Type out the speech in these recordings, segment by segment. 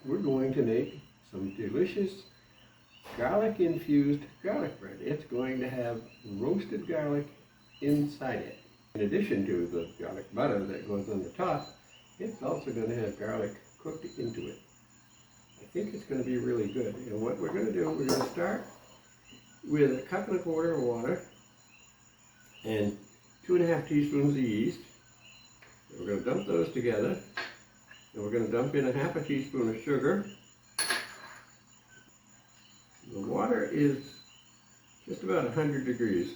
we're going to make some delicious garlic-infused garlic bread. It's going to have roasted garlic inside it. In addition to the garlic butter that goes on the top, it's also going to have garlic cooked into it. I think it's going to be really good. And what we're going to do, we're going to start with a cup and a quarter of water and 2.5 teaspoons of yeast. And we're going to dump those together. And we're going to dump in 1/2 teaspoon of sugar. The water is just about 100 degrees.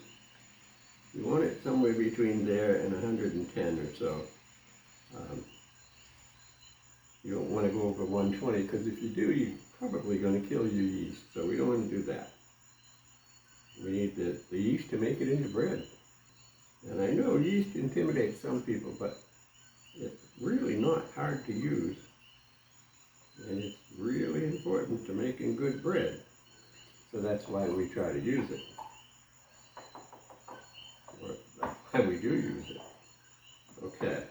You want it somewhere between there and 110 or so. You don't want to go over 120 because if you do, you're probably going to kill your yeast. So we don't want to do that. We need the yeast to make it into bread. And I know yeast intimidates some people, but it's really not hard to use. And it's really important to making good bread. So that's why we try to use it. Or that's why we do use it. Okay.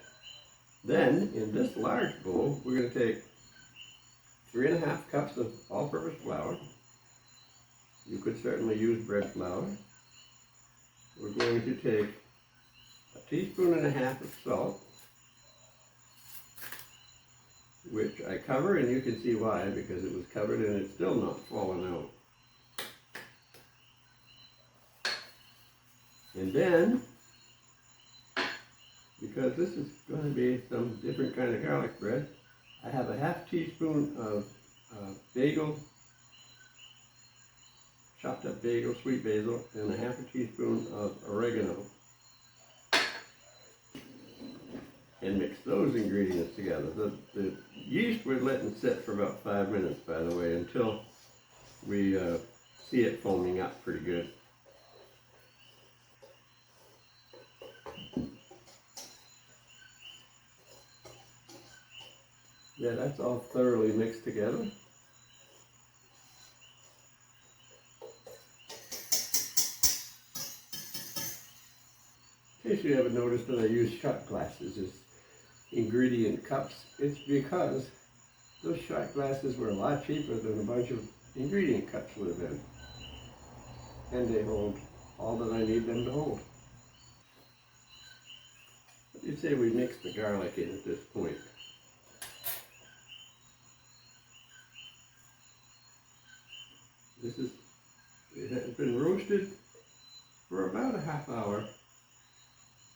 Then, in this large bowl, we're going to take 3.5 cups of all-purpose flour. You could certainly use bread flour. We're going to take 1.5 teaspoons of salt, which I cover, and you can see why, because it was covered and it's still not fallen out. And then, because this is going to be some different kind of garlic bread, I have 1/2 teaspoon of basil, chopped up basil, sweet basil, and 1/2 teaspoon of oregano. And mix those ingredients together. The yeast we're letting sit for about 5 minutes, by the way, until we see it foaming up pretty good. Yeah, that's all thoroughly mixed together. In case you haven't noticed that I use shot glasses as ingredient cups, it's because those shot glasses were a lot cheaper than a bunch of ingredient cups would have been. And they hold all that I need them to hold. What do you say we mix the garlic in at this point? It has been roasted for about a half hour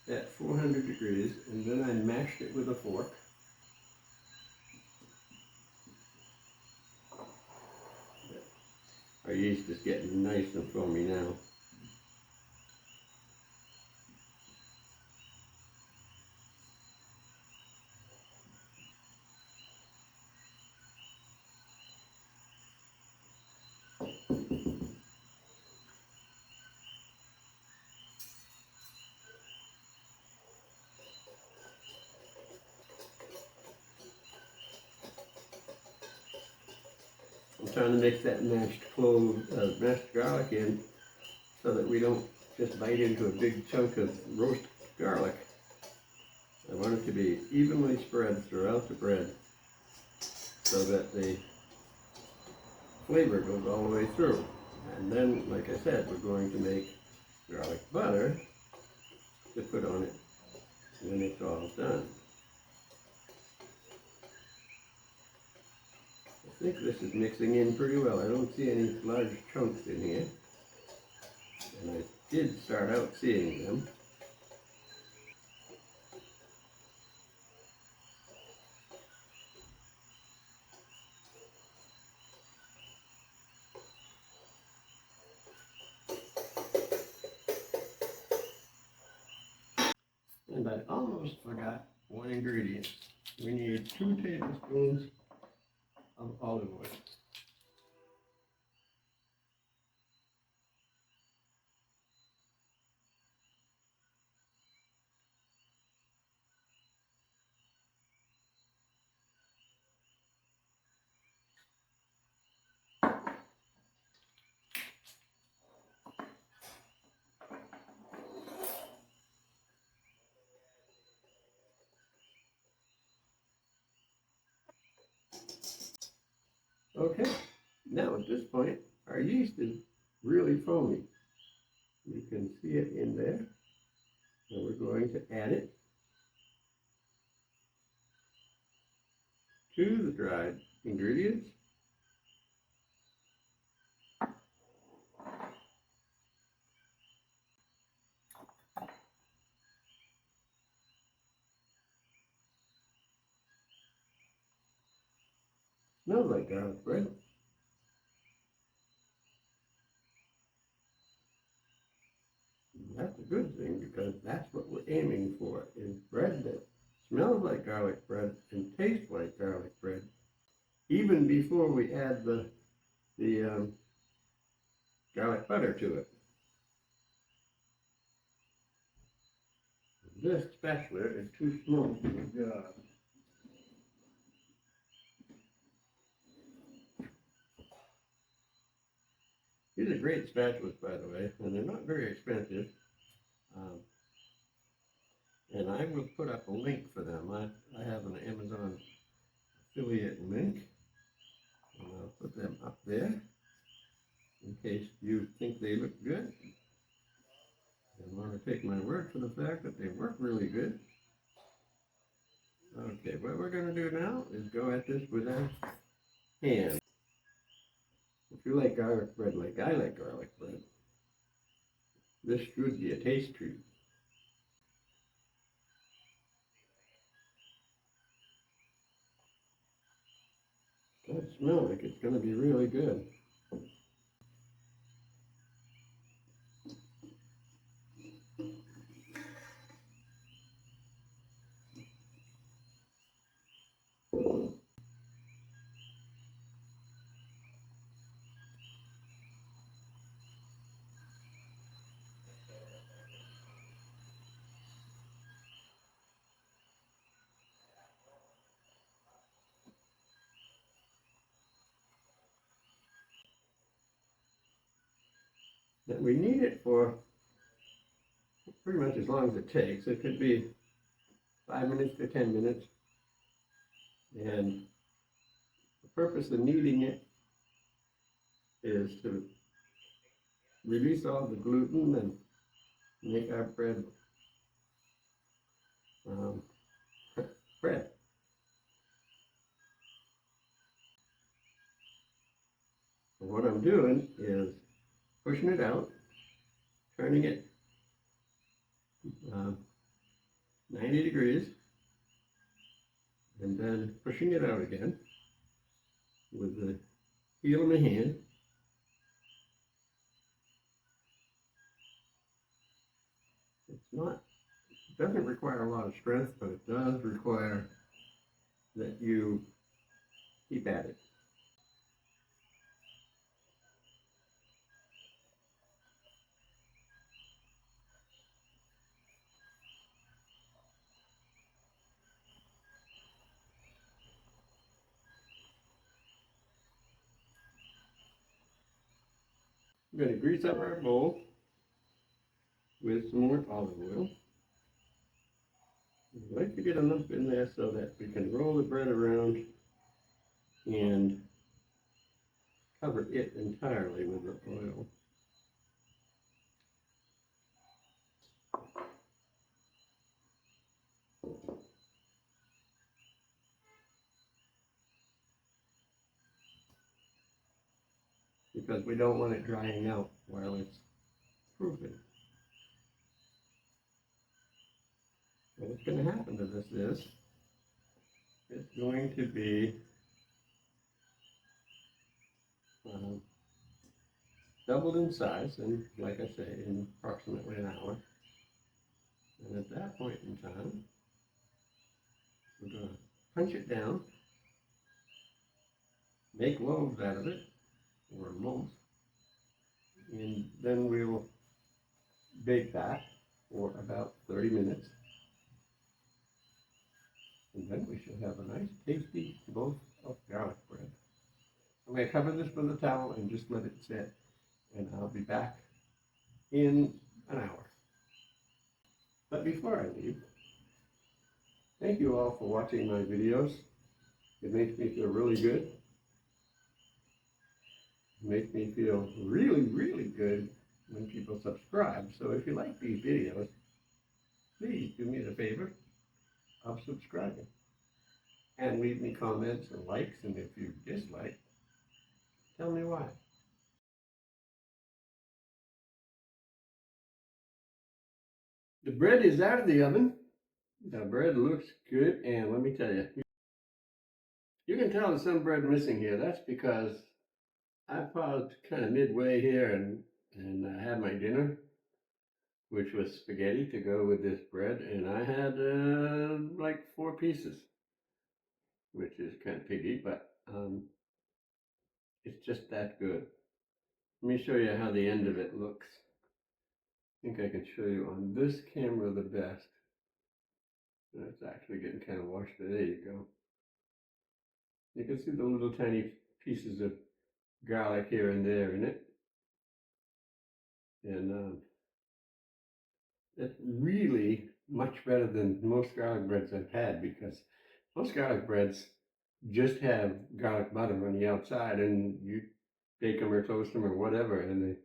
at 400 degrees, and then I mashed it with a fork. Our yeast is getting nice and foamy now. I'm trying to mix that mashed garlic in so that we don't just bite into a big chunk of roast garlic. I want it to be evenly spread throughout the bread so that the flavor goes all the way through. And then, like I said, we're going to make garlic butter to put on it when it's all done. I think this is mixing in pretty well. I don't see any large chunks in here. And I did start out seeing them. And I almost forgot one ingredient. We need 2 tablespoons of olive oil. Okay, now at this point, our yeast is really foamy. You can see it in there. And we're going to add it to the dried ingredients. Smells like garlic bread. That's a good thing, because that's what we're aiming for, is bread that smells like garlic bread and tastes like garlic bread, even before we add the garlic butter to it. This spatula is too small for the job. These are great spatulas, by the way, and they're not very expensive. And I will put up a link for them. I have an Amazon affiliate link, and I'll put them up there in case you think they look good and want to take my word for the fact that they work really good. Okay, what we're going to do now is go at this with our hands. If you like garlic bread like I like garlic bread, this should be a taste treat. It smells like it's going to be really good. That we need it for pretty much as long as it takes. It could be 5 minutes to 10 minutes. And the purpose of kneading it is to release all the gluten and make our bread bread. So what I'm doing is pushing it out, turning it 90 degrees, and then pushing it out again with the heel of my hand. It doesn't require a lot of strength, but it does require that you keep at it. I'm going to grease up our bowl with some more olive oil. I'd like to get enough in there so that we can roll the bread around and cover it entirely with the oil. Because we don't want it drying out while it's proofing. So what's going to happen to this is, it's going to be doubled in size, and like I say, in approximately an hour. And at that point in time, we're going to punch it down, make loaves out of it, or loaves, and then we'll bake that for about 30 minutes. And then we should have a nice tasty loaf of garlic bread. I'm going to cover this with a towel and just let it sit, and I'll be back in an hour. But before I leave, thank you all for watching my videos. It makes me feel really good. make me feel really, really good when people subscribe. So if you like these videos, please do me the favor of subscribing and leave me comments and likes, and if you dislike, tell me why. The bread is out of the oven. The bread looks good, and let me tell you, you can tell there's some bread missing here. That's because I paused kind of midway here and I had my dinner, which was spaghetti to go with this bread, and I had like 4 pieces, which is kind of piggy, but it's just that good. Let me show you how the end of it looks. I think I can show you on this camera the best. It's actually getting kind of washed. There you go. You can see the little tiny pieces of garlic here and there in it. And it's really much better than most garlic breads I've had, because most garlic breads just have garlic butter on the outside, and you bake them or toast them or whatever, and they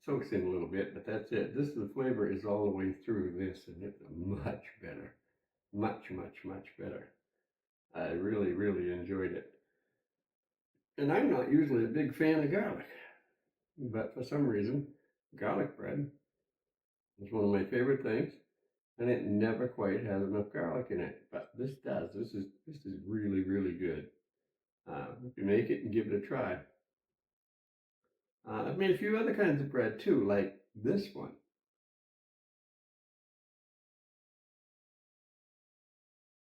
soaks in a little bit, but that's it. The flavor is all the way through this, and it's much better. Much, much, much better. I really, really enjoyed it. And I'm not usually a big fan of garlic, but for some reason, garlic bread is one of my favorite things, and it never quite has enough garlic in it. But this does. This is really, really good. If you make it and give it a try. I've made a few other kinds of bread too, like this one.